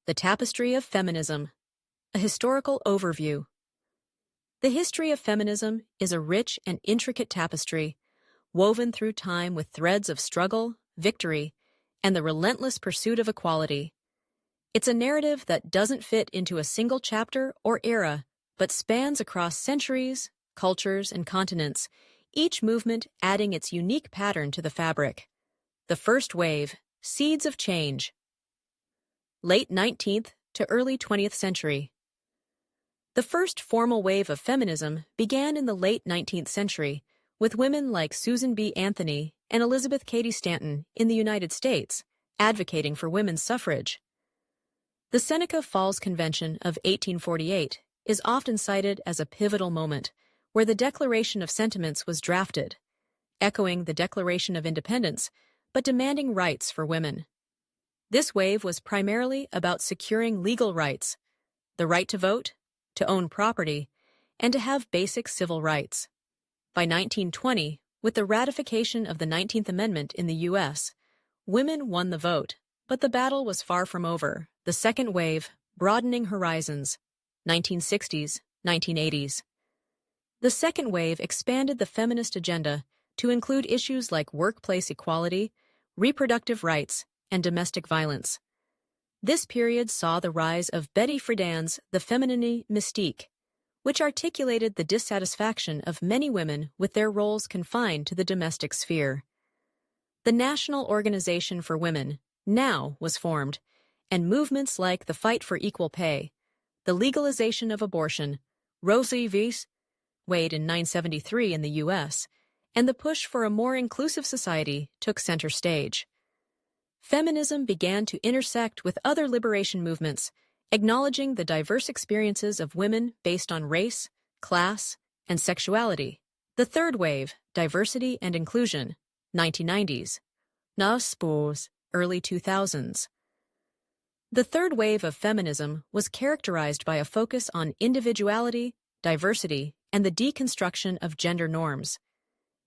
The Tapestry of Feminism, a historical overview. The history of feminism is a rich and intricate tapestry, woven through time with threads of struggle, victory, and the relentless pursuit of equality. It's a narrative that doesn't fit into a single chapter or era, but spans across centuries, cultures, and continents, each movement adding its unique pattern to the fabric. The first wave, Seeds of Change. Late 19th to early 20th century. The first formal wave of feminism began in the late 19th century, with women like Susan B. Anthony and Elizabeth Cady Stanton in the United States advocating for women's suffrage. The Seneca Falls Convention of 1848 is often cited as a pivotal moment where the Declaration of Sentiments was drafted, echoing the Declaration of Independence, but demanding rights for women. This wave was primarily about securing legal rights, the right to vote, to own property, and to have basic civil rights. By 1920, with the ratification of the 19th Amendment in the U.S., women won the vote, but the battle was far from over. The second wave, Broadening Horizons, 1960s, 1980s. The second wave expanded the feminist agenda to include issues like workplace equality, reproductive rights, and domestic violence. This period saw the rise of Betty Friedan's The Feminine Mystique, which articulated the dissatisfaction of many women with their roles confined to the domestic sphere. The National Organization for Women, NOW, was formed, and movements like the fight for equal pay, the legalization of abortion, Roe v. Wade in 1973 in the U.S., and the push for a more inclusive society took center stage. Feminism began to intersect with other liberation movements, acknowledging the diverse experiences of women based on race, class, and sexuality. The third wave, Diversity and Inclusion, 1990s. Spurs, early 2000s. The third wave of feminism was characterized by a focus on individuality, diversity, and the deconstruction of gender norms.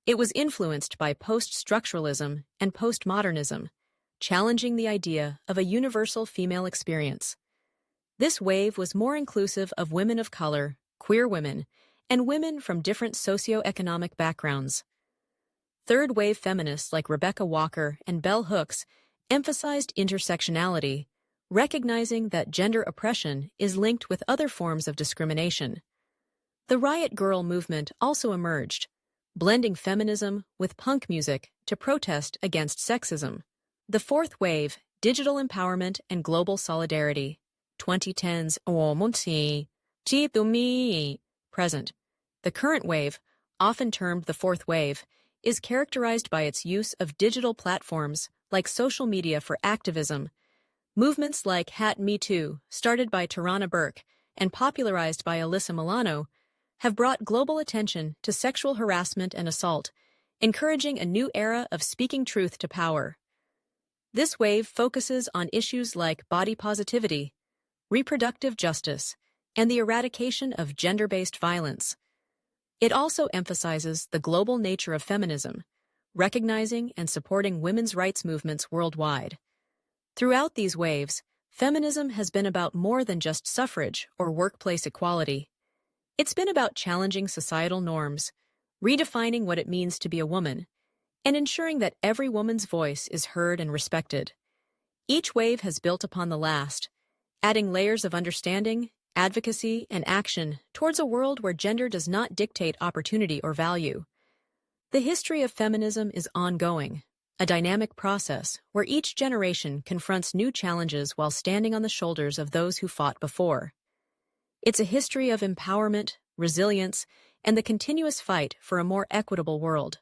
It was influenced by post-structuralism and postmodernism, challenging the idea of a universal female experience. This wave was more inclusive of women of color, queer women, and women from different socioeconomic backgrounds. Third-wave feminists like Rebecca Walker and Bell Hooks emphasized intersectionality, recognizing that gender oppression is linked with other forms of discrimination. The Riot Girl movement also emerged, blending feminism with punk music to protest against sexism. The fourth wave, Digital Empowerment and Global Solidarity, 2010s. Present. The current wave, often termed the fourth wave, is characterized by its use of digital platforms like social media for activism. Movements like #MeToo, started by Tarana Burke and popularized by Alyssa Milano, have brought global attention to sexual harassment and assault, encouraging a new era of speaking truth to power. This wave focuses on issues like body positivity, reproductive justice, and the eradication of gender-based violence. It also emphasizes the global nature of feminism, recognizing and supporting women's rights movements worldwide. Throughout these waves, feminism has been about more than just suffrage or workplace equality. It's been about challenging societal norms, redefining what it means to be a woman, and ensuring that every woman's voice is heard and respected. Each wave has built upon the last, adding layers of understanding, advocacy, and action towards a world where gender does not dictate opportunity or value. The history of feminism is ongoing, a dynamic process where each generation confronts new challenges while standing on the shoulders of those who fought before. It's a history of empowerment, resilience, and the continuous fight for a more equitable world.